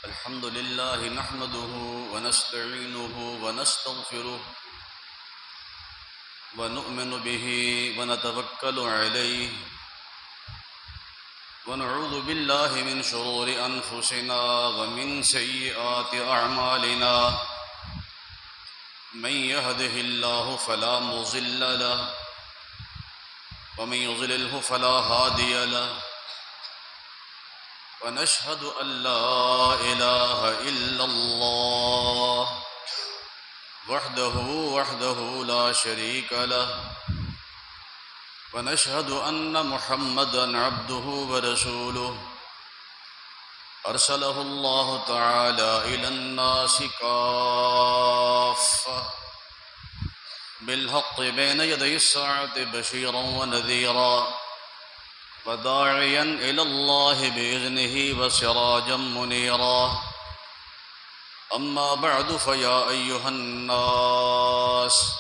الحمد لله نحمده ونستعينه ونستغفره ونؤمن به ونتوكل عليه ونعوذ بالله من شرور أنفسنا ومن سيئات أعمالنا من يهده الله فلا مضل له ومن يضلله فلا هادي له ونشهد أن لا إله إلا الله وحده لا شريك له ونشهد أن محمدًا عبده ورسوله أرسله الله تعالى إلى الناس كافة بالحق بين يدي الساعة بشيرا ونذيرا وداعيا إلى الله بإذنه وسراجا منيرا أما بعد فيا أيها الناس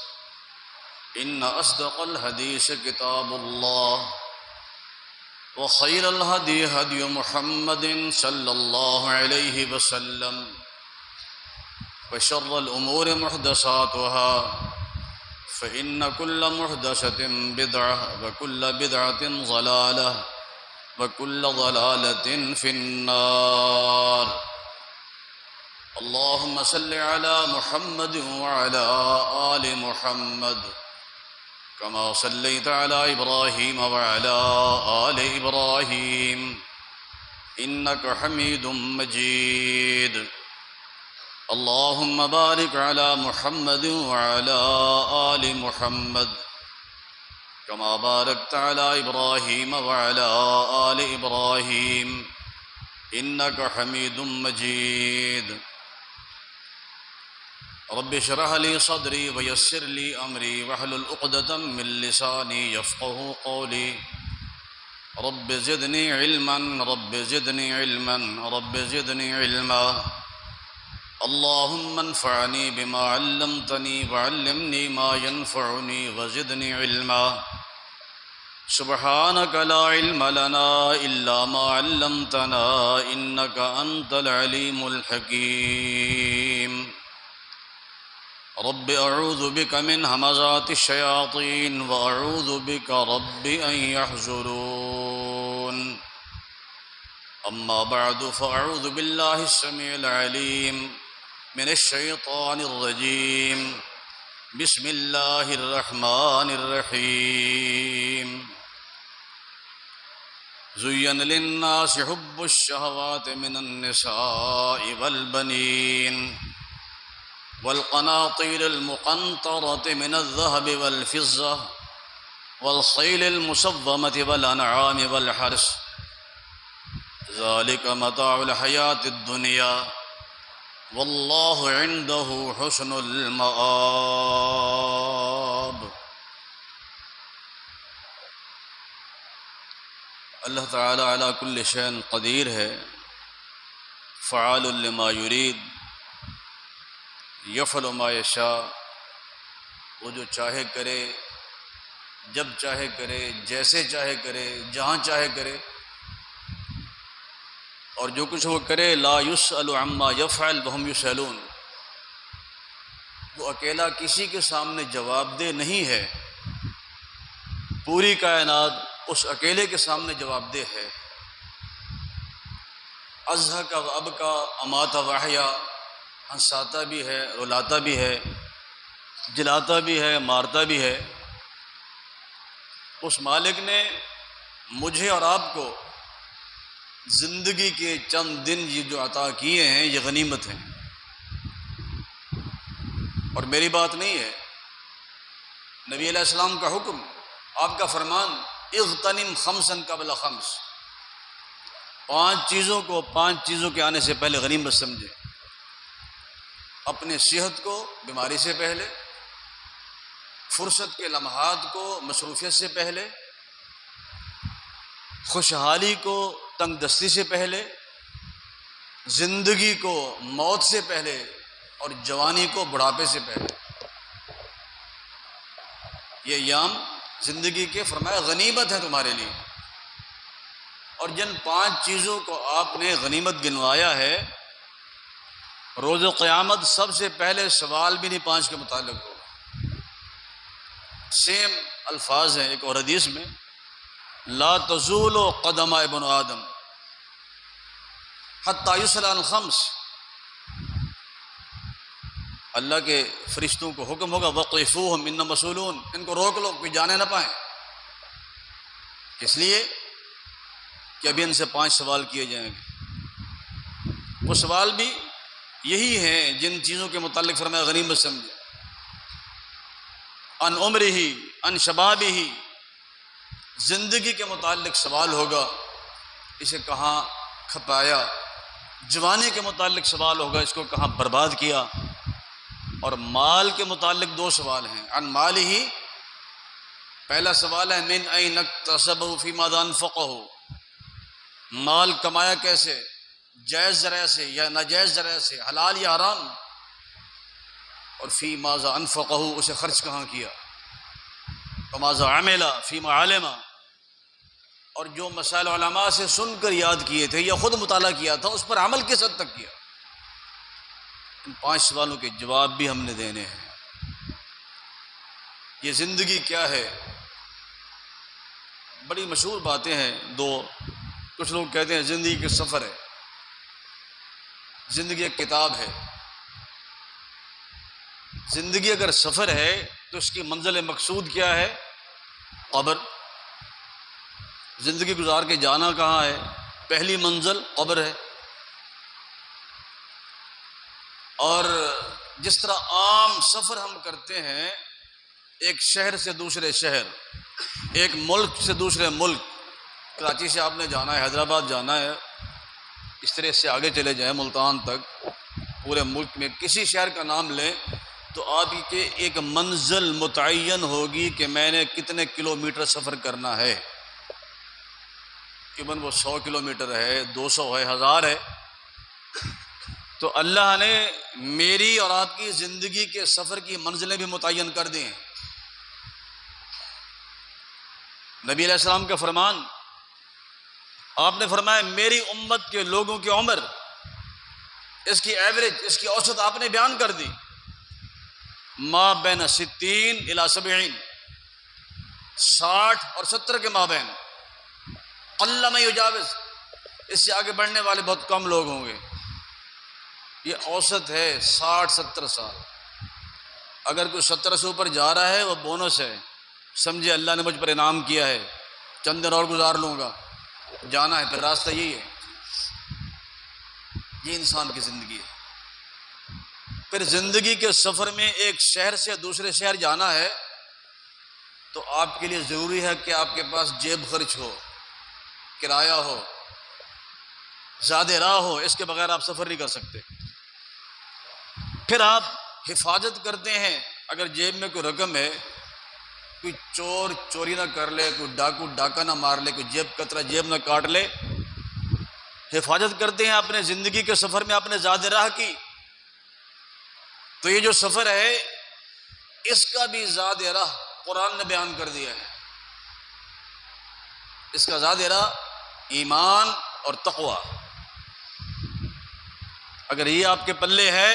إن أصدق الحديث كتاب الله وخير الهدي هدي محمد صلى الله عليه وسلم وشر الأمور محدثاتها فإن كل محدثة بدعة وكل بدعة ضلالة وكل ضلالة في النار اللهم صل على محمد وعلى آل محمد كما صليت على إبراهيم وعلى آل إبراهيم إنك حميد مجيد اللهم بارك على محمد وعلى آل محمد كما باركت على إبراهيم وعلى آل إبراهيم إنك حميد مجيد رب اشرح لي صدري ويسر لي أمري واحلل عقدة من لساني يفقهوا قولي رب زدني علما رب زدني علما رب زدني علما اللهم انفعني بما علمتني وعلمني ما ينفعني وزدني علما سبحانك لا علم لنا إلا ما علمتنا إنك أنت العليم الحكيم رب أعوذ بك من همزات الشياطين وأعوذ بك رب أن يحضرون أما بعد فأعوذ بالله السميع العليم من الشيطان الرجيم بسم الله الرحمن الرحيم زين للناس حب الشهوات من النساء والبنين والقناطير المقنطرة من الذهب والفضة والخيل المسومة والأنعام والحرث ذلك متاع الحياة الدنيا واللہ عنده حسن المآب۔ اللہ تعالی علی کل شیء قدیر ہے، فعال لما یرید، یفعل ما یشاء، وہ جو چاہے کرے، جب چاہے کرے، جیسے چاہے کرے، جہاں چاہے کرے، اور جو کچھ وہ کرے لا یسأل عما یفعل وہم یسألون، وہ اکیلا کسی کے سامنے جواب دہ نہیں ہے، پوری کائنات اس اکیلے کے سامنے جواب دہ ہے۔ اضحک و ابکا امات و احیا، ہنساتا بھی ہے، رلاتا بھی ہے، جلاتا بھی ہے، مارتا بھی ہے۔ اس مالک نے مجھے اور آپ کو زندگی کے چند دن یہ جو عطا کیے ہیں یہ غنیمت ہیں، اور میری بات نہیں ہے، نبی علیہ السلام کا حکم، آپ کا فرمان، اغتنم خمسا قبل خمس، پانچ چیزوں کے آنے سے پہلے غنیمت سمجھے۔ اپنے صحت کو بیماری سے پہلے، فرصت کے لمحات کو مصروفیت سے پہلے، خوشحالی کو تنگ دستی سے پہلے، زندگی کو موت سے پہلے، اور جوانی کو بڑھاپے سے پہلے۔ یہ ایام زندگی کے، فرمایا غنیمت ہے تمہارے لیے. اور جن 5 چیزوں کو آپ نے غنیمت گنوایا ہے، روز قیامت سب سے پہلے سوال بھی نہیں 5 کے متعلق ہوگا. سیم الفاظ ہیں ایک اور حدیث میں، لا تزول قدم ابن آدم حتی یسأل عن 5. اللہ کے فرشتوں کو حکم ہوگا وقفوہم انہم مسئولون، ان کو روک لو، کوئی جانے نہ پائیں. اس لیے کہ ابھی ان سے 5 سوال کیے جائیں گے. وہ سوال بھی یہی ہیں جن چیزوں کے متعلق فرمایا غنیمت سمجھے. ان عمرہ، ان شبابہ، زندگی کے متعلق سوال ہوگا، اسے کہاں کھپایا. جوانی کے متعلق سوال ہوگا، اس کو کہاں برباد کیا. اور مال کے متعلق 2 سوال ہیں. ان مالہ، پہلا سوال ہے من این اکتسبہ فیما انفقہ، مال کمایا کیسے، جائز ذرائع سے یا ناجائز ذرائع سے، حلال یا حرام. اور فی ماذا انفقہ، اسے خرچ کہاں کیا. وماذا عمل فیما علم، اور جو مسائل علماء سے سن کر یاد کیے تھے یا خود مطالعہ کیا تھا اس پر عمل کس حد تک کیا. ان 5 سوالوں کے جواب بھی ہم نے دینے ہیں. یہ زندگی کیا ہے؟ بڑی مشہور باتیں ہیں 2. کچھ لوگ کہتے ہیں زندگی کے سفر ہے، زندگی ایک کتاب ہے. زندگی اگر سفر ہے تو اس کی منزل مقصود کیا ہے؟ قبر. زندگی گزار کے جانا کہاں ہے؟ پہلی منزل قبر ہے. اور جس طرح عام سفر ہم کرتے ہیں، ایک شہر سے دوسرے شہر، ایک ملک سے دوسرے ملک، کراچی سے آپ نے جانا ہے، حیدرآباد جانا ہے، اس طرح سے آگے چلے جائیں ملتان تک، پورے ملک میں کسی شہر کا نام لیں تو آپ کے ایک منزل متعین ہوگی کہ میں نے کتنے کلومیٹر سفر کرنا ہے. ایون وہ 100 کلومیٹر ہے، 200 ہے، 1000 ہے. تو اللہ نے میری اور آپ کی زندگی کے سفر کی منزلیں بھی متعین کر دی ہیں. نبی علیہ السلام کا فرمان، آپ نے فرمایا میری امت کے لوگوں کی عمر، اس کی ایوریج، اس کی اوسط آپ نے بیان کر دی، ما بین 60 الی 70، 60 اور 70 کے مابین. قل من یجاوز، اس سے آگے بڑھنے والے بہت کم لوگ ہوں گے. یہ اوسط ہے 60-70 سال. اگر کوئی 70 سے اوپر جا رہا ہے وہ بونس ہے، سمجھے اللہ نے مجھ پر انعام کیا ہے، چند دن اور گزار لوں گا، جانا ہے. پھر راستہ یہی ہے. یہ انسان کی زندگی ہے. پھر زندگی کے سفر میں ایک شہر سے دوسرے شہر جانا ہے تو آپ کے لیے ضروری ہے کہ آپ کے پاس جیب خرچ ہو، کرایہ ہو، زیادہ راہ ہو. اس کے بغیر آپ سفر نہیں کر سکتے. پھر آپ حفاظت کرتے ہیں. اگر جیب میں کوئی رقم ہے، کوئی چور چوری نہ کر لے، کوئی ڈاکو ڈاکہ نہ مار لے، کوئی جیب کترا جیب نہ کاٹ لے. حفاظت کرتے ہیں اپنے زندگی کے سفر میں اپنے زیادہ راہ کی. تو یہ جو سفر ہے اس کا بھی زیادہ راہ قرآن نے بیان کر دیا ہے. اس کا زیادہ راہ ایمان اور تقوی. اگر یہ آپ کے پلے ہے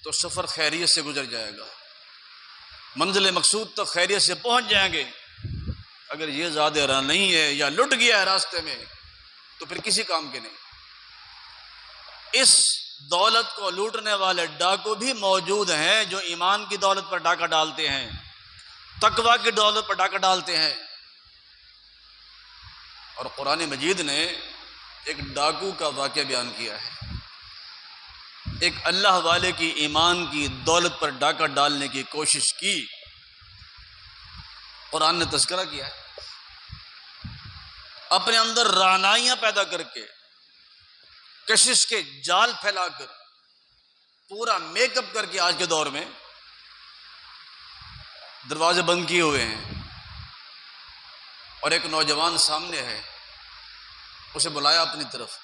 تو سفر خیریت سے گزر جائے گا، منزل مقصود تک خیریت سے پہنچ جائیں گے. اگر یہ زیادہ راہ نہیں ہے یا لٹ گیا ہے راستے میں تو پھر کسی کام کے نہیں. اس دولت کو لوٹنے والے ڈاکو بھی موجود ہیں جو ایمان کی دولت پر ڈاکہ ڈالتے ہیں، تقوی کی دولت پر ڈاکہ ڈالتے ہیں. اور قرآن مجید نے ایک ڈاکو کا واقعہ بیان کیا ہے. ایک اللہ والے کی ایمان کی دولت پر ڈاکہ ڈالنے کی کوشش کی. قرآن نے تذکرہ کیا ہے. اپنے اندر رعنائیاں پیدا کر کے، کشش کے جال پھیلا کر، پورا میک اپ کر کے آج کے دور میں دروازے بند کیے ہوئے ہیں. اور ایک نوجوان سامنے ہے، اسے بلایا اپنی طرف.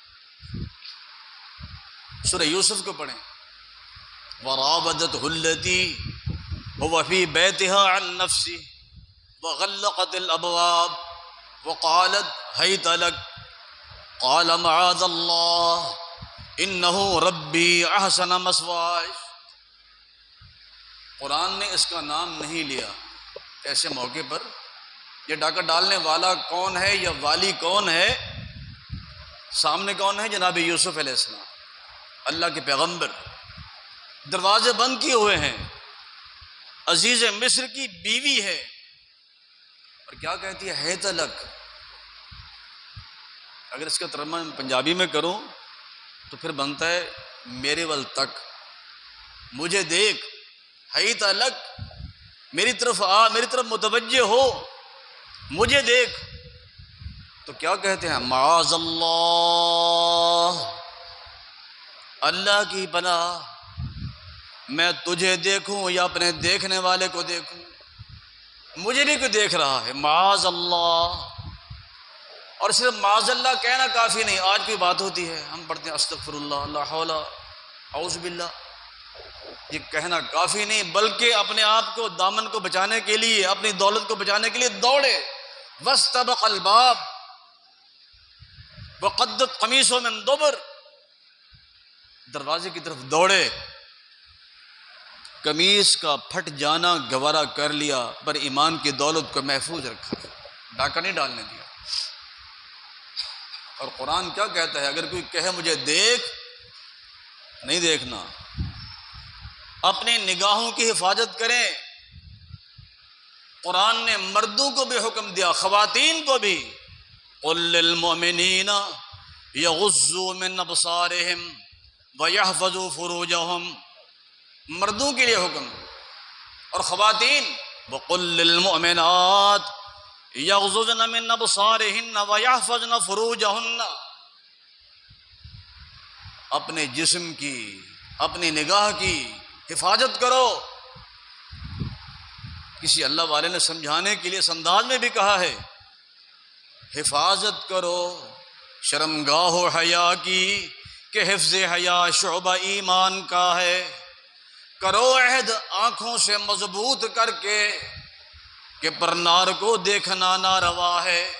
سورہ یوسف کو پڑھیں. وراودته التي هو في بيتها عن نفسه وغلقت الابواب وقالت هيت لك قال معاذ الله انه ربي احسن مثواي۔ قرآن نے اس کا نام نہیں لیا ایسے موقع پر۔ یہ ڈاکہ ڈالنے والا کون ہے یا والی کون ہے؟ سامنے کون ہے؟ جناب یوسف علیہ السلام، اللہ کے پیغمبر، دروازے بند کیے ہوئے ہیں، عزیز مصر کی بیوی ہے، اور کیا کہتی ہے؟ ہیت لک۔ اگر اس کا ترجمہ پنجابی میں کروں تو پھر بنتا ہے میرے ول تک، مجھے دیکھ، ہیت لک، میری طرف آ، میری طرف متوجہ ہو، مجھے دیکھ۔ تو کیا کہتے ہیں؟ معاذ اللہ، اللہ کی پناہ، میں تجھے دیکھوں یا اپنے دیکھنے والے کو دیکھوں؟ مجھے بھی کوئی دیکھ رہا ہے، معاذ اللہ۔ اور صرف معاذ اللہ کہنا کافی نہیں، آج کوئی بات ہوتی ہے ہم پڑھتے ہیں استغفر اللہ، لا حول اعوذ باللہ، یہ کہنا کافی نہیں، بلکہ اپنے آپ کو، دامن کو بچانے کے لیے، اپنی دولت کو بچانے کے لیے دوڑے۔ واستبق الباب وقدت قمیصه من دبر، دروازے کی طرف دوڑے، قمیص کا پھٹ جانا گوارا کر لیا، پر ایمان کی دولت کو محفوظ رکھا، ڈاکہ نہیں ڈالنے دیا۔ اور قرآن کیا کہتا ہے؟ اگر کوئی کہے مجھے دیکھ، نہیں دیکھنا، اپنی نگاہوں کی حفاظت کریں۔ قرآن نے مردوں کو بھی حکم دیا، خواتین کو بھی، قل للمؤمنین یغضوا من ابصارہم ویحفظوا فروجہم، مردوں کے لیے حکم، اور خواتین وقل للمؤمنات یغضضن من ابصارہن ویحفظن فروجہن، اپنے جسم کی، اپنی نگاہ کی حفاظت کرو۔ کسی اللہ والے نے سمجھانے کے لیے اس انداز میں بھی کہا ہے، حفاظت کرو شرمگاہ و حیا کی، کہ حفظ حیا شعبہ ایمان کا ہے، کرو عہد آنکھوں سے مضبوط کر کے، کہ پرنار کو دیکھنا ناروا ہے،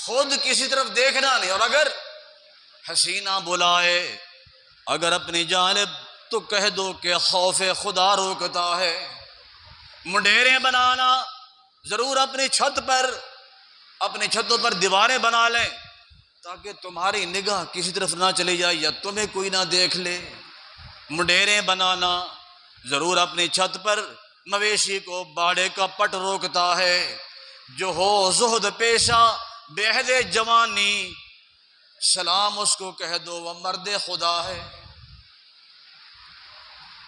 خود کسی طرف دیکھنا نہیں، اور اگر حسینہ بلائے، اگر اپنی جانب، تو کہہ دو کہ خوف خدا روکتا ہے۔ منڈیریں بنانا، ضرور اپنی چھت پر، اپنی چھتوں پر دیواریں بنا لیں تاکہ تمہاری نگاہ کسی طرف نہ چلی جائے یا تمہیں کوئی نہ دیکھ لے۔ منڈیریں بنانا، ضرور اپنی چھت پر، مویشی کو باڑے کا پٹ روکتا ہے، جو ہو زہد پیشہ بے عہد جوانی، سلام اس کو کہہ دو وہ مرد خدا ہے۔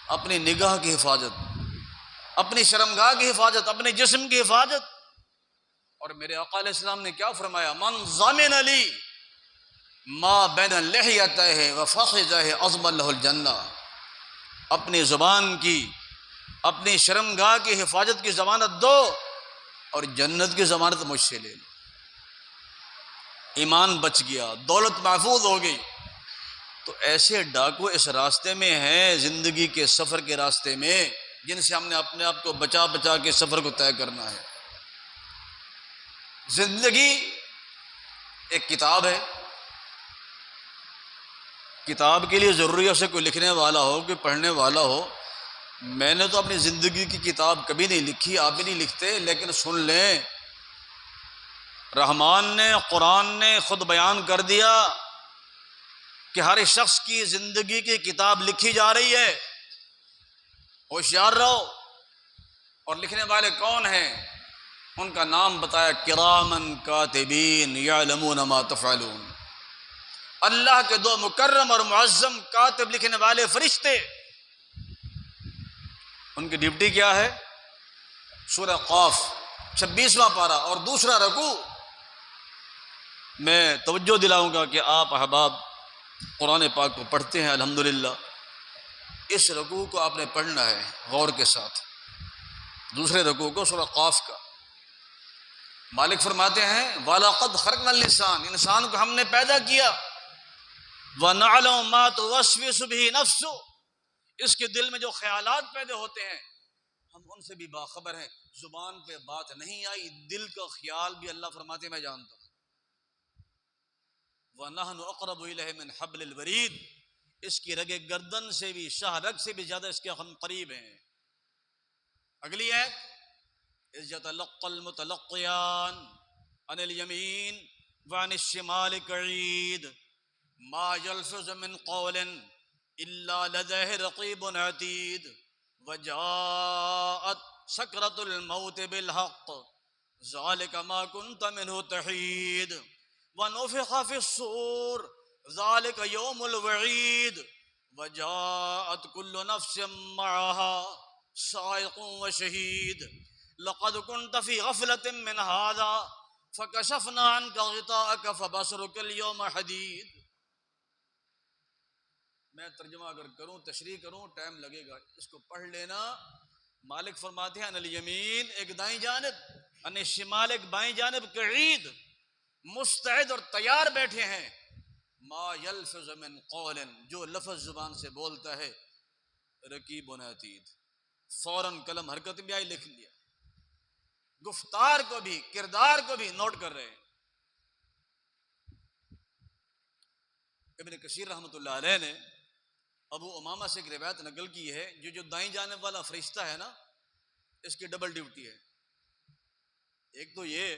اپنی نگاہ کی حفاظت، اپنی شرمگاہ کی حفاظت، اپنے جسم کی حفاظت۔ اور میرے آقا علیہ السلام نے کیا فرمایا؟ من ضامن علی ما بین لحیتہ وفخذہ عظم لہ الجنہ، اپنی زبان کی، اپنی شرمگاہ کی حفاظت کی ضمانت دو، اور جنت کی ضمانت مجھ سے لے لو۔ ایمان بچ گیا، دولت محفوظ ہو گئی۔ تو ایسے ڈاکو اس راستے میں ہیں، زندگی کے سفر کے راستے میں، جن سے ہم نے اپنے آپ کو بچا بچا کے سفر کو طے کرنا ہے۔ زندگی ایک کتاب ہے، کتاب کے لیے ضروری ہے اسے کوئی لکھنے والا ہو، کوئی پڑھنے والا ہو۔ میں نے تو اپنی زندگی کی کتاب کبھی نہیں لکھی، آپ بھی نہیں لکھتے، لیکن سن لیں، رحمان نے، قرآن نے خود بیان کر دیا کہ ہر شخص کی زندگی کی کتاب لکھی جا رہی ہے، ہوشیار رہو۔ اور لکھنے والے کون ہیں؟ ان کا نام بتایا، کرامن کاتبین یعلمون ما تفعلون، اللہ کے دو مکرم اور معظم کاتب، لکھنے والے فرشتے۔ ان کی ڈیوٹی کیا ہے؟ سورہ قاف 26واں پارہ اور دوسرا رکوع۔ میں توجہ دلاؤں گا کہ آپ احباب قرآن پاک کو پڑھتے ہیں، الحمدللہ اس رکوع کو آپ نے پڑھنا ہے غور کے ساتھ، دوسرے رکوع کو، سورہ قاف کا۔ مالک فرماتے ہیں وَلَقَدْ خَلَقْنَا الْإِنسَانَ، انسان کو ہم نے پیدا کیا، وَنَعْلَمُ مَا تُوَسْوِسُ بِهِ نَفْسُهُ، اس کے دل میں جو خیالات پیدا ہوتے ہیں ہم ان سے بھی باخبر ہیں. زبان پہ بات نہیں آئی، دل کا خیال بھی اللہ فرماتے میں جانتا ہوں. وَنَحْنُ أَقْرَبُ إِلَيْهِ مِنْ حَبْلِ الْوَرِيدِ، اس کی رگ گردن سے بھی، شاہ رگ سے بھی زیادہ اس کے ہم قریب ہیں. اگلی آیت، اِذْ يَتَلَقَّى الْمُتَلَقِّيَانِ عَنِ الْيَمِينِ وَعَنِ الشِّمَالِ قَعِيدٌ مَا يَلْفِظُ مِنْ قَوْلٍ إِلَّا لَدَيْهِ رَقِيبٌ عَتِيدٌ وَجَاءَتْ سَكْرَةُ الْمَوْتِ بِالْحَقِّ ذَلِكَ مَا كُنْتَ مِنْهُ تَحِيدُ وَنُفِخَ فِي الصُّورِ ذَلِكَ يَوْمُ الْوَعِيدِ وَجَاءَتْ كُلُّ نَفْسٍ مَّعَهَا سَائِقٌ وَشَهِيدٌ لَقَدْ كُنْتَ فِي غَفْلَةٍ مِّنْ هَٰذَا فَكَشَفْنَا عَنْكَ غِطَاءَكَ فَبَصَرُكَ الْيَوْمَ حَدِيدٌ. میں ترجمہ اگر کروں، تشریح کروں، ٹائم لگے گا، اس کو پڑھ لینا. مالک فرماتے ہیں عن الیمین ایک دائیں جانب، عن الشمال ایک بائیں جانب، قعید مستعد اور تیار بیٹھے ہیں. ما یلفظ من قول، جو لفظ زبان سے بولتا ہے، رقیب عتید، فوراً قلم حرکت میں آئی، لکھ لیا. گفتار کو بھی، کردار کو بھی نوٹ کر رہے ہیں. ابن کثیر رحمۃ اللہ علیہ نے ابو امامہ سے ایک روایت نقل کی ہے، جو دائیں جانب والا فرشتہ ہے نا، اس کی ڈبل ڈیوٹی ہے. ایک تو یہ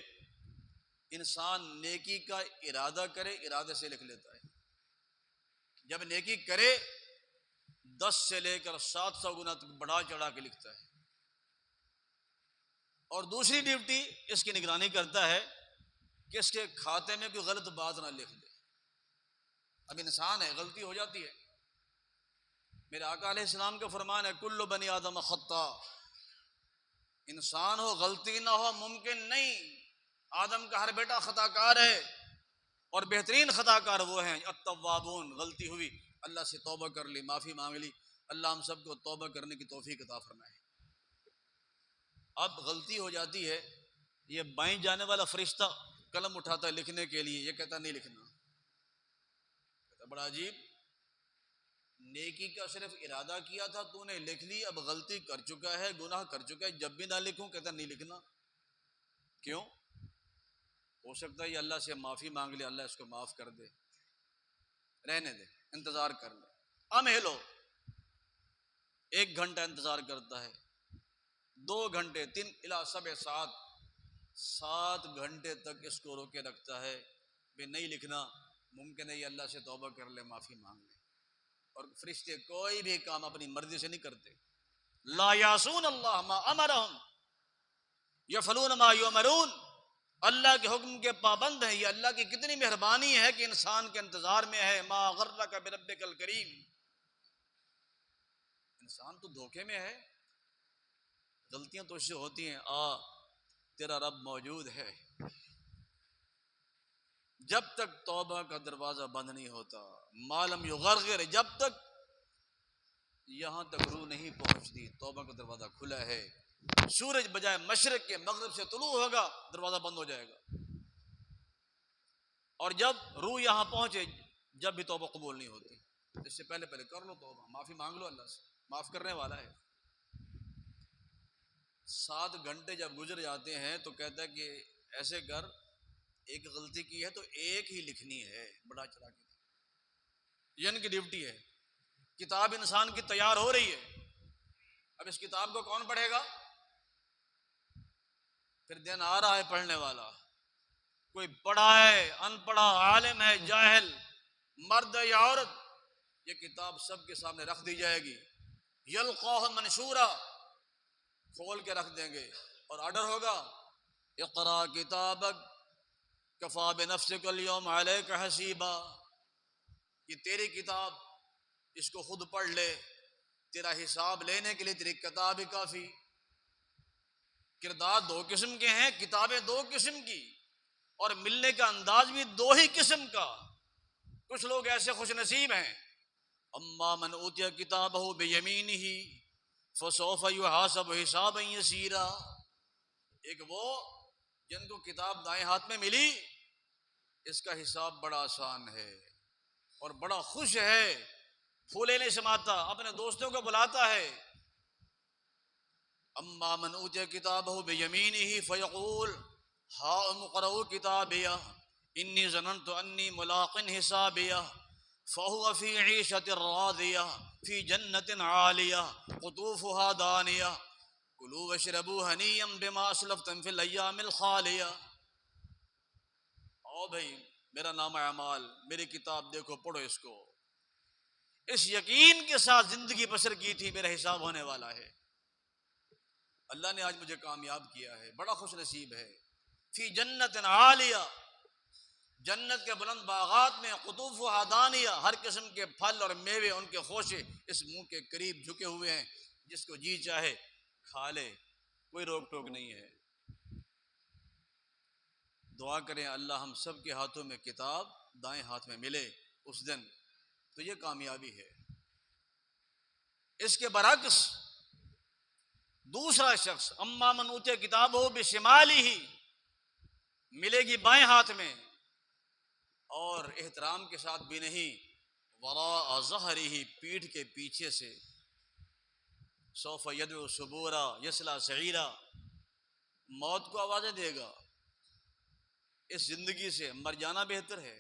انسان نیکی کا ارادہ کرے، ارادے سے لکھ لیتا ہے. جب نیکی کرے 10 سے لے کر 700 گنا تک بڑھا چڑھا کے لکھتا ہے. اور دوسری ڈیوٹی اس کی نگرانی کرتا ہے کہ اس کے کھاتے میں کوئی غلط بات نہ لکھ دے. اب انسان ہے، غلطی ہو جاتی ہے. میرے آقا علیہ السلام کا فرمان ہے کل بنی آدم خطا، انسان ہو غلطی نہ ہو ممکن نہیں. آدم کا ہر بیٹا خطا کار ہے، اور بہترین خطا کار وہ ہیں التوابون. غلطی ہوئی، اللہ سے توبہ کر لی، معافی مانگ لی. اللہ ہم سب کو توبہ کرنے کی توفیق عطا فرمائے. اب غلطی ہو جاتی ہے، یہ بائیں جانے والا فرشتہ قلم اٹھاتا ہے لکھنے کے لیے، یہ کہتا نہیں لکھنا. کہتا بڑا عجیب، نیکی کا صرف ارادہ کیا تھا، تو نے لکھ لی، اب غلطی کر چکا ہے، گناہ کر چکا ہے، جب بھی نہ لکھوں. کہتا نہیں لکھنا. کیوں؟ ہو سکتا ہے یہ اللہ سے معافی مانگ لے، اللہ اس کو معاف کر دے. رہنے دے، انتظار کر لے. ہلو 1 گھنٹہ انتظار کرتا ہے، 2 گھنٹے، 3 الی 7 گھنٹے تک اس کو روکے رکھتا ہے. بھی نہیں لکھنا، ممکن ہے یہ اللہ سے توبہ کر لے، معافی مانگ لے. اور فرشتے کوئی بھی کام اپنی مرضی سے نہیں کرتے. لا یعصون اللہ ما امرہم یفعلون ما یؤمرون. اللہ کے حکم کے پابند ہیں. یہ اللہ کی کتنی مہربانی ہے کہ انسان کے انتظار میں ہے. ما غرک بربک الکریم. انسان تو دھوکے میں ہے، غلطیاں تو اس سے ہوتی ہیں. تیرا رب موجود ہے. جب تک توبہ کا دروازہ بند نہیں ہوتا، معلوم یغرغر، جب تک یہاں تک روح نہیں پہنچتی، توبہ کا دروازہ کھلا ہے. سورج بجائے مشرق کے مغرب سے طلوع ہوگا، دروازہ بند ہو جائے گا. اور جب روح یہاں پہنچے، جب بھی توبہ قبول نہیں ہوتی. اس سے پہلے کر لو توبہ، معافی مانگ لو، اللہ سے معاف کرنے والا ہے. 7 گھنٹے جب گزر جاتے ہیں تو کہتا ہے کہ ایسے کر، ایک غلطی کی ہے تو ایک ہی لکھنی ہے، بڑا چلا کے. یہ ان کی ڈیوٹی ہے. کتاب انسان کی تیار ہو رہی ہے. اب اس کتاب کو کون پڑھے گا؟ پھر دن آ رہا ہے پڑھنے والا. کوئی پڑھا ہے، ان پڑھا، عالم ہے، جاہل، مرد یا عورت، یہ کتاب سب کے سامنے رکھ دی جائے گی. یلقاہ منشورا، کھول کے رکھ دیں گے، اور آرڈر ہوگا اقرا کتابک کفا بنفسک اليوم علیک حسیبا. یہ تیری کتاب، اس کو خود پڑھ لے، تیرا حساب لینے کے لیے تیری کتاب ہی کافی. کردار 2 قسم کے ہیں، کتابیں 2 قسم کی، اور ملنے کا انداز بھی 2 ہی قسم کا. کچھ لوگ ایسے خوش نصیب ہیں، اما من اوتی کتابہ بیمینہ فسوف یحاسب حسابا یسیرا. ایک وہ جن کو کتاب دائیں ہاتھ میں ملی، اس کا حساب بڑا آسان ہے اور بڑا خوش ہے، پھولے نہیں سماتا، اپنے دوستوں کو بلاتا ہے. اما من اوتی کتابہ بیمینہ فیقول ہاؤم اقرؤوا کتابیہ انی ظننت انی ملاق حسابیہ فہو فی عیشۃ راضیہ فی جنۃ عالیہ قطوفها دانیہ کلوا واشربوا ہنیئا بما اسلفتم فی الایام الخالیہ۔ او بھائی میرا نام اعمال، میری کتاب دیکھو، پڑھو اس کو، اس یقین کے ساتھ زندگی بسر کی تھی میرا حساب ہونے والا ہے، اللہ نے آج مجھے کامیاب کیا ہے، بڑا خوش نصیب ہے۔ فی جنت عالیہ، جنت کے بلند باغات میں، قطوفها دانیہ، ہر قسم کے پھل اور میوے ان کے خوشے اس منہ کے قریب جھکے ہوئے ہیں، جس کو جی چاہے کھا لے، کوئی روک ٹوک نہیں ہے۔ دعا کریں اللہ ہم سب کے ہاتھوں میں کتاب دائیں ہاتھ میں ملے اس دن، تو یہ کامیابی ہے۔ اس کے برعکس دوسرا شخص اما من اوتی کتابہ بشمالہ، ملے گی بائیں ہاتھ میں، اور احترام کے ساتھ بھی نہیں، وراء ظہرہ، پیٹھ کے پیچھے سے، سوف یدعو ثبورا یصلی سعیرا، موت کو آوازیں دے گا۔ اس زندگی سے مر جانا بہتر ہے،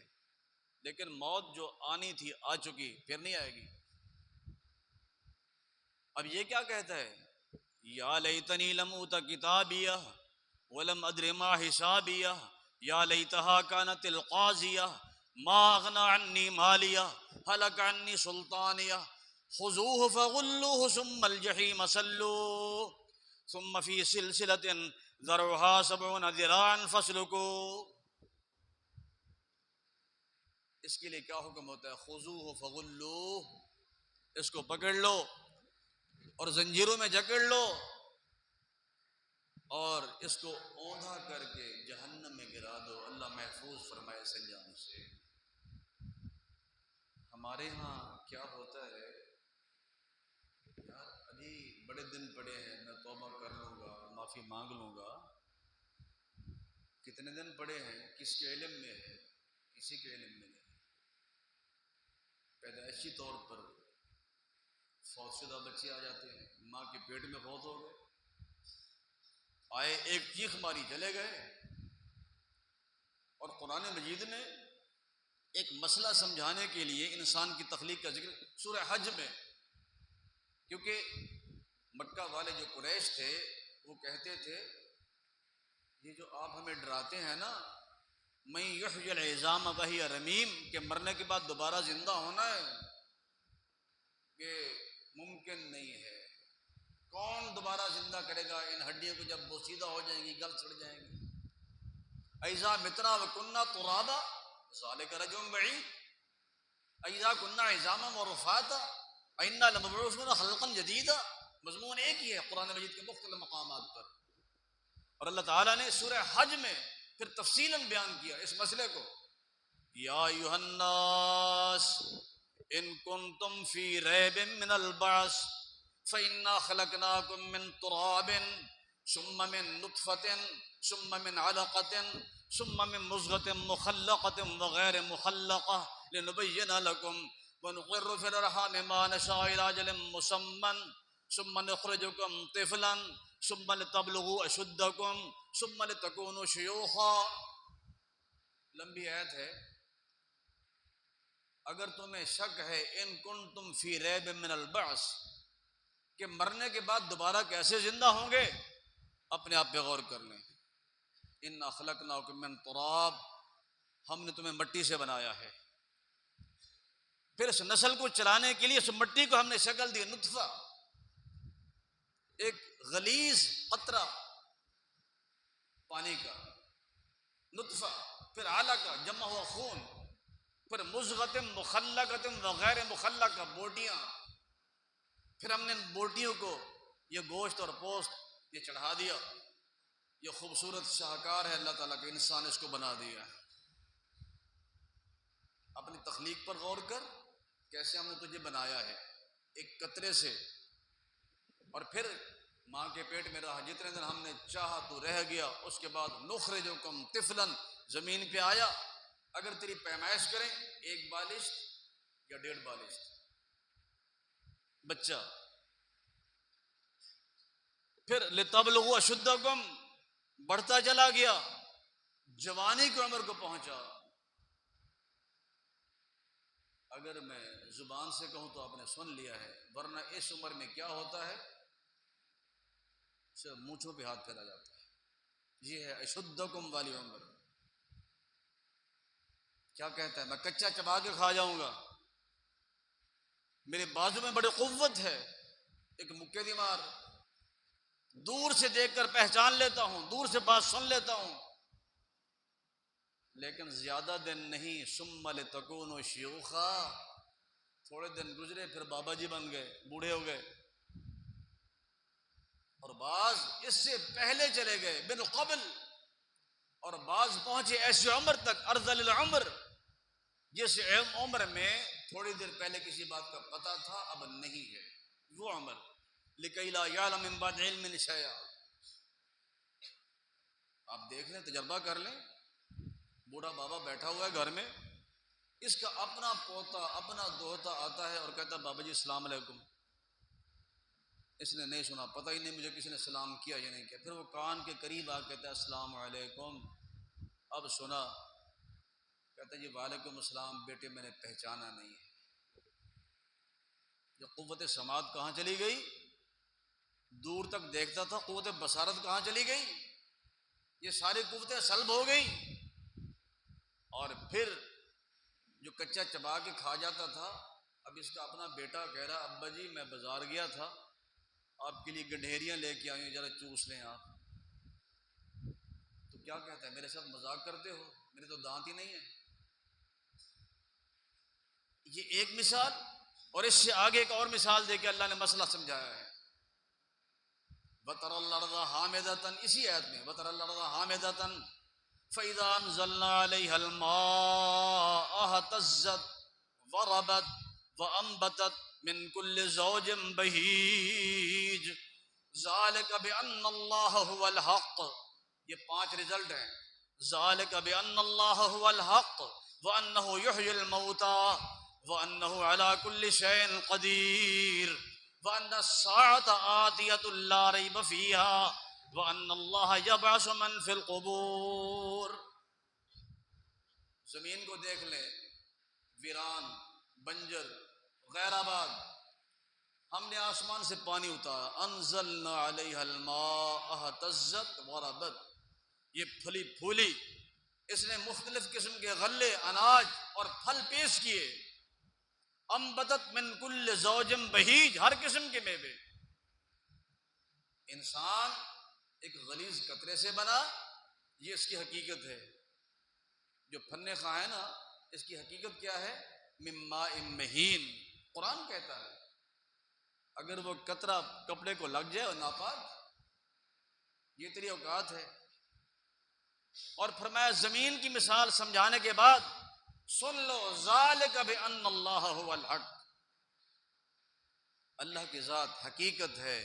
لیکن موت جو آنی تھی آ چکی، پھر نہیں آئے گی۔ اب یہ کیا کہتا ہے؟ یا لیتنی لم اوت کتابیہ ولم ادر ما حسابیہ یا لیتہا کانت القاضیہ ما اغنی عنی مالیہ ہلک عنی سلطانیہ خذوہ فغلوہ ثم الجحیم صلوہ ثم فی سلسلۃ ذرعہا 70 ذراعا فاسلکوہ۔ اس کے لیے کیا حکم ہوتا ہے؟ خذوہ فغلوہ، اس کو پکڑ لو اور زنجیروں میں جکڑ لو اور اس کو اوندھا کر کے جہنم میں گرا دو، اللہ محفوظ فرمائے اس انجام سے۔ ہمارے ہاں کیا ہوتا ہے، یار ابھی بڑے دن پڑے ہیں، میں توبہ کر لوں گا، معافی مانگ لوں گا۔ کتنے دن پڑے ہیں؟ کس کے علم میں ہے؟ کسی کے علم میں نہیں۔ پیدائشی طور پر فوت شدہ بچے آ جاتے ہیں، ماں کے پیٹ میں فوت ہو گئے، آئے ایک چیخ ماری چلے گئے۔ اور قرآن مجید نے ایک مسئلہ سمجھانے کے لیے انسان کی تخلیق کا ذکر سورہ حج میں، کیونکہ مکہ والے جو قریش تھے وہ کہتے تھے یہ جو آپ ہمیں ڈراتے ہیں نا، من یحیی العظام وہی رمیم، کہ مرنے کے بعد دوبارہ زندہ ہونا ہے، کہ ممکن نہیں ہے۔ کون دوبارہ زندہ کرے گا ان ہڈیوں کو جب بوسیدہ ہو جائیں گی، گل سڑ جائیں گی؟ اذا متنا وکنا ترابا ذالک رجع بعید، اذا کنا عظاما ورفاتا انا لمبعوثون خلقا جدیدا۔ مضمون ایک ہی ہے قرآن مجید کے مختلف مقامات پر، اور اللہ تعالیٰ نے سورہ حج میں پھر تفصیلاً بیان کیا اس مسئلے کو۔ یا ایھا الناس ان کنتم فی ریب من البعث فإنا خلقناکم من تراب ثم من نطفة ثم من علقة ثم من مضغة مخلقة وغیر مخلقة لنبین لکم ونقر فی الارحام ما نشاء إلی أجل مسمى ثم نخرجکم طفلا ثم لتبلغوا اشدکم ثم لتکونوا شیوخا۔ لمبی آیت ہے۔ اگر تمہیں شک ہے ان کنتم فی ریب من البعث، کہ مرنے کے بعد دوبارہ کیسے زندہ ہوں گے، اپنے آپ پہ غور کر لیں۔ انا خلقناکم من تراب، ہم نے تمہیں مٹی سے بنایا ہے، پھر اس نسل کو چلانے کے لیے اس مٹی کو ہم نے شکل دی، نطفہ، ایک غلیظ قطرہ پانی کا نطفہ، پھر علقہ جمع ہوا خون، پھر مضغۃ مخلقۃ وغیر مخلقہ بوٹیاں، پھر ہم نے بوٹیوں کو یہ گوشت اور پوست یہ چڑھا دیا، یہ خوبصورت شاہکار ہے اللہ تعالیٰ کا انسان، اس کو بنا دیا۔ اپنی تخلیق پر غور کر، کیسے ہم نے تجھے بنایا ہے ایک قطرے سے، اور پھر ماں کے پیٹ میں رہا، جتنے دن ہم نے چاہا تو رہ گیا، اس کے بعد نخرجکم طفلا، زمین پہ آیا۔ اگر تیری پیمائش کریں 1 بالشت یا 1.5 بالشت بچہ، پھر لتبلغوا اشدکم بڑھتا چلا گیا، جوانی کی عمر کو پہنچا۔ اگر میں زبان سے کہوں تو آپ نے سن لیا ہے، ورنہ اس عمر میں کیا ہوتا ہے، صرف مونچھوں پہ ہاتھ پھیرا جاتا ہے۔ یہ ہے اشدکم والی عمر۔ کیا کہتا ہے، میں کچا چبا کے کھا جاؤں گا، میرے بازو میں بڑی قوت ہے، ایک مکے دی مار، دور سے دیکھ کر پہچان لیتا ہوں، دور سے بات سن لیتا ہوں، لیکن زیادہ دن نہیں، ثم لتکونوا شیوخا، تھوڑے دن گزرے پھر بابا جی بن گئے، بوڑھے ہو گئے، اور بعض اس سے پہلے چلے گئے بالقبل، اور بعض پہنچے ایسی عمر تک ارذل العمر، جس عمر میں تھوڑی دیر پہلے کسی بات کا پتہ تھا اب نہیں ہے، وہ عمر لکی لا یعلم من بعد علم شیئا۔ آپ دیکھ لیں، تجربہ کر لیں، بوڑھا بابا بیٹھا ہوا ہے گھر میں، اس کا اپنا پوتا اپنا دوہتا آتا ہے اور کہتا ہے بابا جی السلام علیکم، اس نے نہیں سنا، پتہ ہی نہیں مجھے کسی نے سلام کیا یا نہیں کیا، پھر وہ کان کے قریب آ کہتا ہے السلام علیکم، اب سنا، کہتا ہے جی وعلیکم السلام بیٹے، میں نے پہچانا نہیں ہے۔ جو قوت سماعت کہاں چلی گئی، دور تک دیکھتا تھا، قوت بصارت کہاں چلی گئی، یہ ساری قوتیں سلب ہو گئی۔ اور پھر جو کچا چبا کے کھا جاتا تھا، اب اس کا اپنا بیٹا کہہ رہا ابا جی میں بازار گیا تھا، آپ کے لیے گڈھیریاں لے کے آئی ہوں، ذرا چوس لیں آپ، تو کیا کہتا ہے میرے ساتھ مذاق کرتے ہو، میرے تو دانت ہی نہیں ہے۔ یہ ایک مثال، اور اس سے آگے ایک اور مثال دے کے اللہ نے مسئلہ سمجھایا ہے۔ وَتَرَى الْأَرْضَ حَامِدَةً، اسی آیت میں وَتَرَى الْأَرْضَ حَامِدَةً فَإِذَا أَنزَلْنَا عَلَيْهَا الْمَاءَ اهْتَزَّتْ وَرَبَتْ وَأَنبَتَتْ مِنْ كُلِّ زَوْجٍ بَهِيجٍ ذَلِكَ بِأَنَّ اللَّهَ هُوَ الْحَقُّ، یہ 5 رزلٹ ہیں۔ ذَلِكَ بِأَنَّ اللَّهَ هُوَ الْحَقُّ وَأَنَّهُ يُحْيِي الْمَوْتَى وَأَنَّهُ عَلَى كُلِّ شَيْءٍ قَدِيرٌ وَأَنَّ السَّاعَةَ آتِيَةٌ لَا رَيْبَ فِيهَا وَأَنَّ اللَّهَ يَبْعَثُ مَن فِي الْقُبُورِ۔ زمین کو دیکھ لیں، ویران، بنجر، غیر آباد، ہم نے آسمان سے پانی اتارا، انزلنا علیہا الماء اہتزت وربت، یہ پھلی پھولی، اس نے مختلف قسم کے غلے، اناج اور پھل پیش کیے، انبتت من کل زوج بہیج، ہر قسم کے میوے۔ انسان ایک غلیظ قطرے سے بنا، یہ اس کی حقیقت ہے۔ جو پھنے خواہ ہے نا، اس کی حقیقت کیا ہے، من ماء مہین، قرآن کہتا ہے اگر وہ قطرہ کپڑے کو لگ جائے اور ناپاک، یہ تیری اوقات ہے۔ اور فرمایا زمین کی مثال سمجھانے کے بعد سن لو، ذالک بان اللہ هو الحق، اللہ کی ذات حقیقت ہے،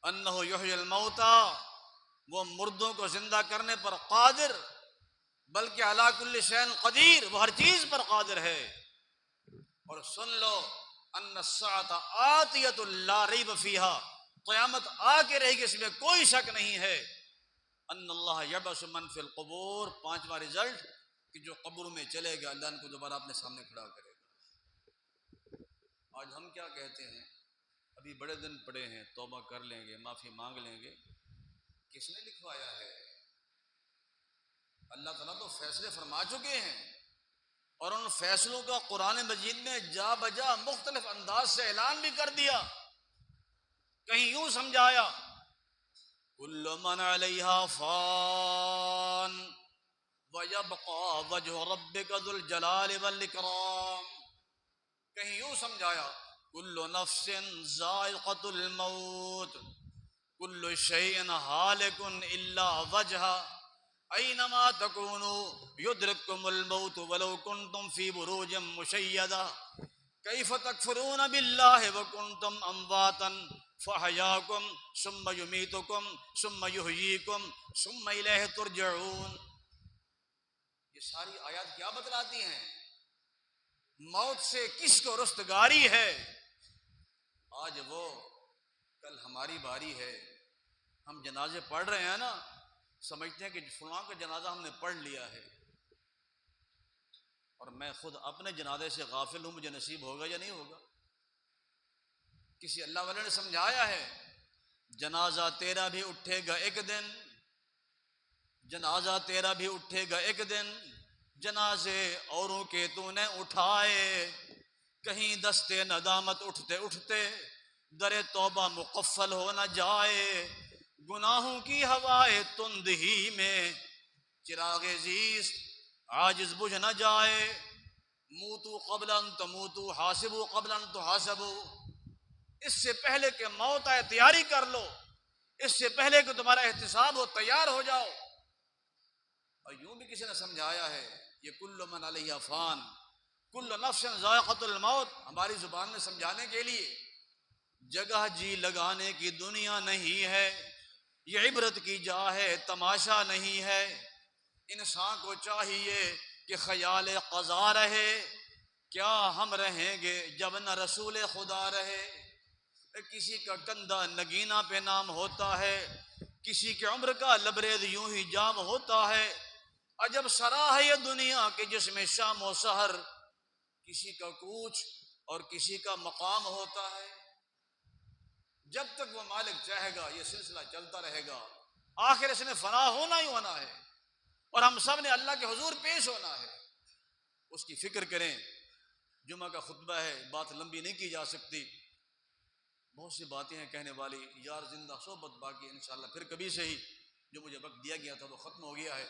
انہ یحیی الموتى، وہ مردوں کو زندہ کرنے پر قادر، بلکہ علی کل شیء قدیر، وہ ہر چیز پر قادر ہے۔ اور سن لو ان الساعة آتیۃ لا ریب فیہا، قیامت آ کے رہے گی، اس میں کوئی شک نہیں ہے۔ ان اللہ یبعث من فی القبور، 5واں رزلٹ کہ جو قبر میں چلے گا اللہ ان کو دوبارہ اپنے سامنے کھڑا کرے گا۔ آج ہم کیا کہتے ہیں، ابھی بڑے دن پڑے ہیں، توبہ کر لیں گے، معافی مانگ لیں گے، کس نے لکھوایا ہے؟ اللہ تعالیٰ تو فیصلے فرما چکے ہیں، اور ان فیصلوں کا قرآن مجید میں جا بجا مختلف انداز سے اعلان بھی کر دیا۔ کہیں یوں سمجھایا کل من علیہا فان ویبقى وجہ ربک ذو الجلال والاکرام، کہیں یوں سمجھایا کل نفس ذائقۃ الموت کل شیء ہالک الا وجہہ اینما تکونوا یدرککم الموت ولو کنتم فی بروج مشیدہ کیف تکفرون باللہ وکنتم امواتا فاحیاکم ثم یمیتکم ثم یحییکم ثم الیہ ترجعون۔ یہ ساری آیات کیا بتلاتی ہیں؟ موت سے کس کو رستگاری ہے؟ آج وہ کل ہماری باری ہے، ہم جنازے پڑھ رہے ہیں نا، سمجھتے ہیں کہ فلاں کا جنازہ ہم نے پڑھ لیا ہے، اور میں خود اپنے جنازے سے غافل ہوں، مجھے نصیب ہوگا یا نہیں ہوگا؟ کسی اللہ والے نے سمجھایا ہے جنازہ تیرا بھی اٹھے گا ایک دن، جنازہ تیرا بھی اٹھے گا ایک دن، جنازے اوروں کے تو نے اٹھائے، کہیں دستے ندامت اٹھتے اٹھتے در توبہ مقفل ہو نہ جائے، گناہوں کی ہوائے تند ہی میں چراغ زیست عاجز بجھ نہ جائے، موتو قبل ان تموتو حاسبو قبل ان تحاسبو، اس سے پہلے کہ موت آئے تیاری کر لو، اس سے پہلے کہ تمہارا احتساب ہو تیار ہو جاؤ۔ اور یوں بھی کسی نے سمجھایا ہے یہ کل من علیہ فان کل نفس ذائقۃ الموت، ہماری زبان میں سمجھانے کے لیے جگہ جی لگانے کی دنیا نہیں ہے، یہ عبرت کی جا ہے تماشا نہیں ہے، انسان کو چاہیے کہ خیال قضا رہے، کیا ہم رہیں گے جب نہ رسول خدا رہے، کسی کا کندھا نگینا پہ نام ہوتا ہے، کسی کے عمر کا لبریز یوں ہی جام ہوتا ہے، عجب سرا ہے یہ دنیا کہ جس میں شام و سحر کسی کا کوچ اور کسی کا مقام ہوتا ہے، جب تک وہ مالک چاہے گا یہ سلسلہ چلتا رہے گا، آخر اس نے فنا ہونا ہی ہونا ہے، اور ہم سب نے اللہ کے حضور پیش ہونا ہے، اس کی فکر کریں۔ جمعہ کا خطبہ ہے، بات لمبی نہیں کی جا سکتی، بہت سی باتیں ہیں کہنے والی، یار زندہ صحبت باقی ہے انشاءاللہ، پھر کبھی سے ہی جو مجھے وقت دیا گیا تھا وہ ختم ہو گیا ہے،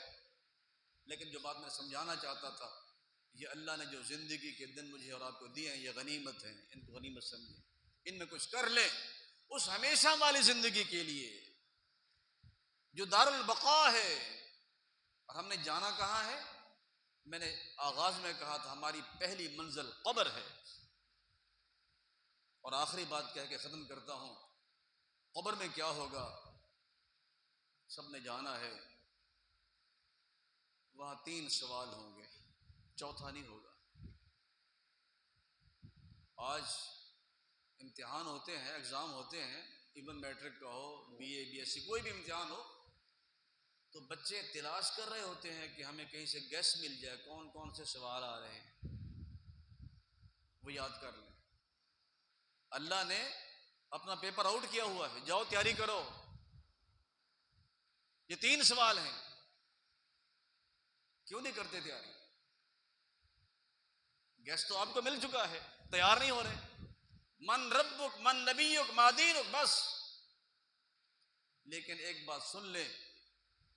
لیکن جو بات میں سمجھانا چاہتا تھا، یہ اللہ نے جو زندگی کے دن مجھے اور آپ کو دیے ہیں یہ غنیمت ہیں، ان کو غنیمت سمجھیں، ان میں کچھ کر لیں اس ہمیشہ والی زندگی کے لیے جو دار البقاء ہے۔ اور ہم نے جانا کہاں ہے؟ میں نے آغاز میں کہا تھا ہماری پہلی منزل قبر ہے، اور آخری بات کہہ کے ختم کرتا ہوں، قبر میں کیا ہوگا سب نے جانا ہے، وہاں 3 سوال ہوں گے، چوتھا نہیں ہوگا۔ آج امتحان ہوتے ہیں، ایگزام ہوتے ہیں، ایون میٹرک کا ہو، B A B S C کوئی بھی امتحان ہو، تو بچے تلاش کر رہے ہوتے ہیں کہ ہمیں کہیں سے گیس مل جائے کون کون سے سوال آ رہے ہیں، وہ یاد کر لیں۔ اللہ نے اپنا پیپر آؤٹ کیا ہوا ہے، جاؤ تیاری کرو، یہ 3 سوال ہیں، کیوں نہیں کرتے تیاری؟ گیس تو آپ کو مل چکا ہے، تیار نہیں ہو رہے، من ربک من نبیک ما دینک، بس۔ لیکن ایک بات سن لیں،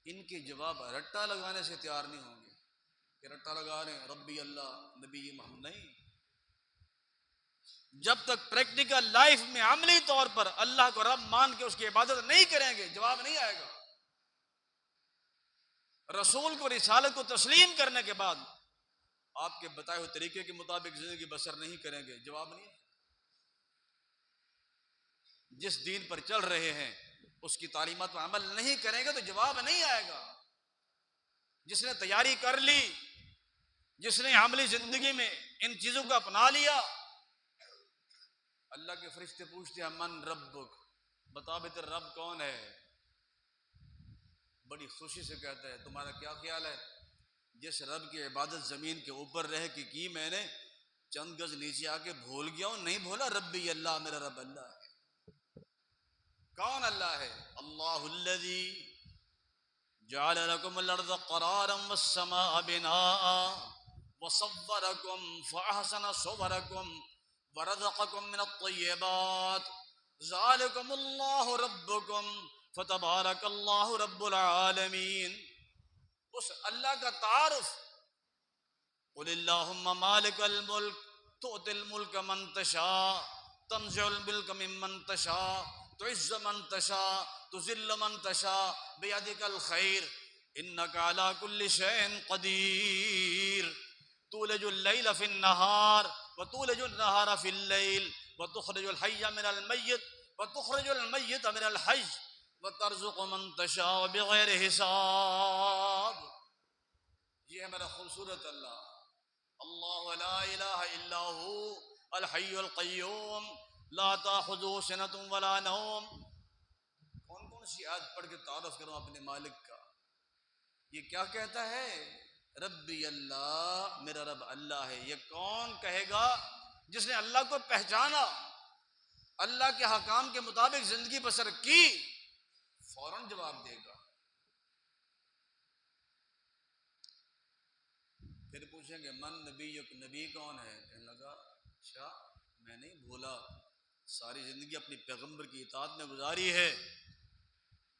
ان کے جواب رٹا لگانے سے تیار نہیں ہوں گے کہ رٹا لگا رہے ہیں ربی اللہ نبی محمد، نہیں، جب تک پریکٹیکل لائف میں عملی طور پر اللہ کو رب مان کے اس کی عبادت نہیں کریں گے جواب نہیں آئے گا۔ رسول کو رسالت کو تسلیم کرنے کے بعد آپ کے بتائے ہوئے طریقے کے مطابق زندگی بسر نہیں کریں گے جواب نہیں ہے۔ جس دین پر چل رہے ہیں اس کی تعلیمات پر عمل نہیں کریں گے تو جواب نہیں آئے گا۔ جس نے تیاری کر لی، جس نے عملی زندگی میں ان چیزوں کو اپنا لیا، اللہ کے فرشتے پوچھتے ہیں من ربک، بتا بھی تیرا رب کون ہے؟ بڑی خوشی سے کہتا ہے تمہارا کیا خیال ہے؟ جس رب کی عبادت زمین کے اوپر رہ کے کی میں نے، چند گز نیچے آ کے بھول گیا ہوں، نہیں بھولا، ربی اللہ، میرا رب اللہ ہے۔ کون اللہ ہے؟ اللہ الذی جعل لکم الارض قرارا والسماء بناء وصورکم فاحسن صورکم ورزقکم من الطیبات ذالکم اللہ ربکم فتبارک اللہ رب العالمین۔ اس اللہ کا تعارف، قل اللہم مالک الملک تؤتی الملک من تشاء تنزع الملک ممن تشاء تعز من تشاء تذل من تشاء بیدک الخیر انک علی کل شیء قدیر تولج اللیل فی النہار وتولج النہار فی اللیل وتخرج الحی من المیت وتخرج المیت من الحی وترزق من تشاء بغیر حساب۔ یہ ہے میرا خوبصورت اللہ، اللہ لا الہ الا ہو الحی القیوم لا تأخذه سنة ولا نوم. کون کون سی آیت پڑھ کے تعارف کروں اپنے مالک کا. یہ کیا کہتا ہے؟ ربی اللہ، میرا رب اللہ ہے. یہ کون کہے گا؟ جس نے اللہ کو پہچانا، اللہ کے حکام کے مطابق زندگی بسر کی، فوراً جواب دے گا. پھر پوچھیں گے من نبیک، نبی کون ہے؟ کہنے لگا اچھا میں نہیں بھولا، ساری زندگی اپنی پیغمبر کی اطاعت میں گزاری ہے.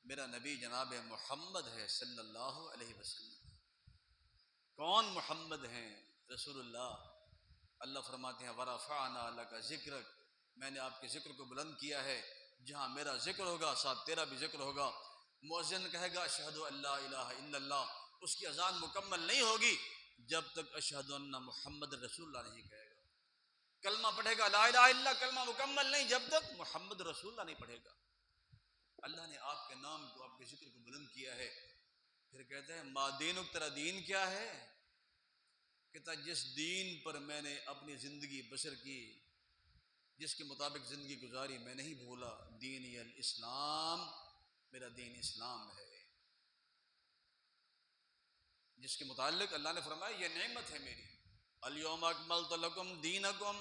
میرا نبی جناب محمد ہے صلی اللہ علیہ وسلم. کون محمد ہیں؟ رسول اللہ. اللہ فرماتے ہیں ورفعنا لک ذکرک، میں نے آپ کے ذکر کو بلند کیا ہے. جہاں میرا ذکر ہوگا ساتھ تیرا بھی ذکر ہوگا. مؤذن کہے گا اشہد ان لا الہ الا اللہ، اس کی اذان مکمل نہیں ہوگی جب تک اشہد ان محمد رسول اللہ نہیں کہے گا. کلمہ پڑھے گا لا الہ الا اللہ، کلمہ مکمل نہیں جب تک محمد رسول اللہ نہیں پڑھے گا. اللہ نے آپ کے نام کو، آپ کے ذکر کو بلند کیا ہے. پھر کہتے ہیں ما دینک، تیرا دین کیا ہے؟ کہتا جس دین پر میں نے اپنی زندگی بسر کی، جس کے مطابق زندگی گزاری، میں نہیں بھولا. دینی الاسلام، میرا دین اسلام ہے. جس کے متعلق اللہ نے فرمایا یہ نعمت ہے میری. الیوم اکملت لکم دینکم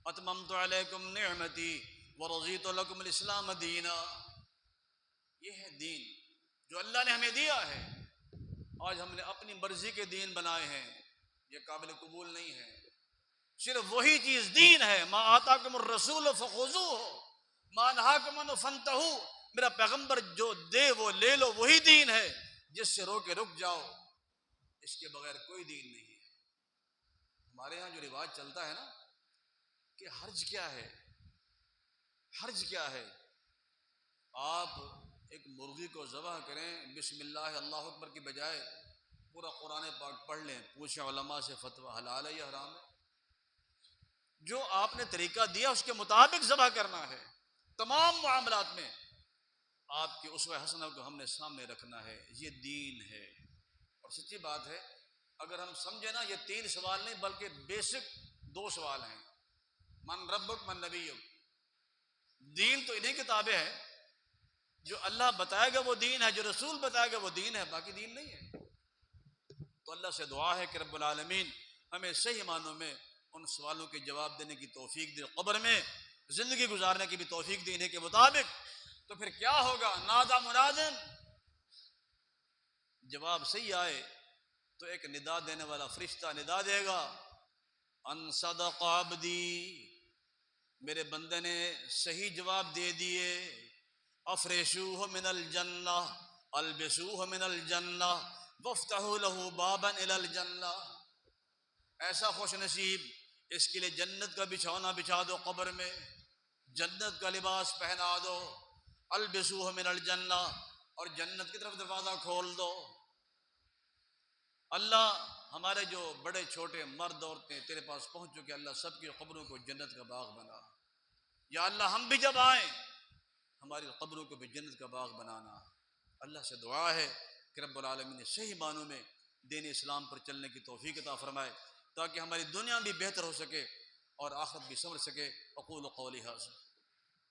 اتممت علیکم نعمتی ورضیت لکم الاسلام دینا. یہ ہے دین جو اللہ نے ہمیں دیا ہے. آج ہم نے اپنی مرضی کے دین بنائے ہیں، یہ قابل قبول نہیں ہے. صرف وہی چیز دین ہے. ما آتاکم الرسول فخذوہ ما نہاکم عنہ فانتہوا. میرا پیغمبر جو دے وہ لے لو، وہی دین ہے. جس سے روکے رک جاؤ، اس کے بغیر کوئی دین نہیں ہے. ہمارے ہاں جو رواج چلتا ہے نا کہ حرج کیا ہے، حرج کیا ہے. آپ ایک مرغی کو ذبح کریں، بسم اللہ اللہ اکبر کی بجائے پورا قرآن پاک پڑھ لیں، پوچھیں علماء سے فتویٰ حلال ہے یا حرام ہے. جو آپ نے طریقہ دیا اس کے مطابق ذبح کرنا ہے. تمام معاملات میں آپ کے اسوہ حسنہ کو ہم نے سامنے رکھنا ہے. یہ دین ہے. اور سچی بات ہے، اگر ہم سمجھے نا یہ 3 سوال نہیں بلکہ بیسک 2 سوال ہیں. من ربک من نبیک. دین تو انہیں کتابیں ہیں، جو اللہ بتائے گا وہ دین ہے، جو رسول بتائے گا وہ دین ہے، باقی دین نہیں ہے. تو اللہ سے دعا ہے کہ رب العالمین ہمیں صحیح معنوں میں ان سوالوں کے جواب دینے کی توفیق دے، قبر میں زندگی گزارنے کی بھی توفیق دینے کے مطابق. تو پھر کیا ہوگا؟ نادا منادن، جواب صحیح آئے تو ایک ندا دینے والا فرشتہ ندا دے گا ان صدق عبدی، میرے بندے نے صحیح جواب دے دیے. افرشوہ من الجنہ البسوہ من الجنہ وافتحوا له بابا الى الجنہ. ایسا خوش نصیب، اس کے لیے جنت کا بچھونا بچھا دو قبر میں، جنت کا لباس پہنا دو. البسوہ من الجنہ، اور جنت کی طرف دروازہ کھول دو. اللہ ہمارے جو بڑے چھوٹے مرد عورتیں تیرے پاس پہنچ چکے، اللہ سب کی قبروں کو جنت کا باغ بنا. یا اللہ ہم بھی جب آئیں ہماری قبروں کو بھی جنت کا باغ بنانا. اللہ سے دعا ہے کہ رب العالمین نے صحیح معنوں میں دین اسلام پر چلنے کی توفیق عطا فرمائے تاکہ ہماری دنیا بھی بہتر ہو سکے اور آخرت بھی سمجھ سکے. اقول قولی ھذا.